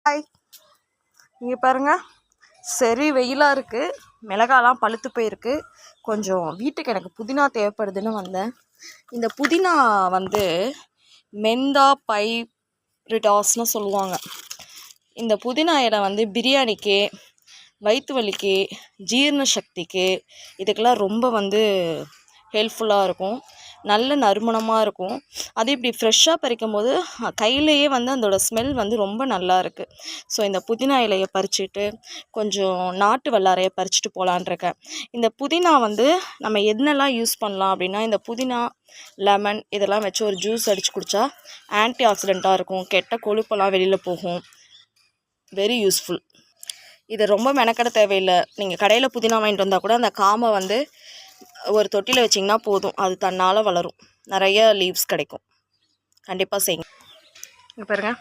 Hi, இங்கே பாருங்கள், சரி வெயிலாக இருக்குது. மிளகாலாம் பழுத்து போயிருக்கு. கொஞ்சம் வீட்டுக்கு எனக்கு புதினா தேவைப்படுதுன்னு வந்தேன். இந்த புதினா வந்து மெந்தா பைரிடாஸ்னு சொல்லுவாங்க. இந்த புதினா இலை வந்து பிரியாணிக்கு, வயிற்று வலிக்கு, ஜீரண சக்திக்கு, இதுக்கெல்லாம் ரொம்ப வந்து ஹெல்ப்ஃபுல்லாக இருக்கும். நல்ல நறுமணமாக இருக்கும். அது இப்படி ஃப்ரெஷ்ஷாக பறிக்கும் போது கையிலேயே வந்து அதோடய ஸ்மெல் வந்து ரொம்ப நல்லா இருக்குது. ஸோ இந்த புதினா இலையை பறிச்சுட்டு கொஞ்சம் நாட்டு வல்லாரையை பறிச்சுட்டு போகலான்ருக்கேன். இந்த புதினா வந்து நம்ம என்னெல்லாம் யூஸ் பண்ணலாம் அப்படின்னா, இந்த புதினா, லெமன் இதெல்லாம் வச்சு ஒரு ஜூஸ் அடித்து குடித்தா ஆன்டி ஆக்சிடெண்ட்டாக இருக்கும். கெட்ட கொழுப்பெல்லாம் வெளியில் போகும். Very useful. இதை ரொம்ப மெனக்கட தேவையில்லை. நீங்கள் கடையில் புதினா வாங்கிட்டு வந்தால் கூட அந்த காம்பை வந்து ஒரு தொட்டியில் வச்சிங்கன்னா போதும், அது தன்னால் வளரும். நிறைய லீவ்ஸ் கிடைக்கும். கண்டிப்பாக செய்யுங்க. இங்கே பாருங்கள்,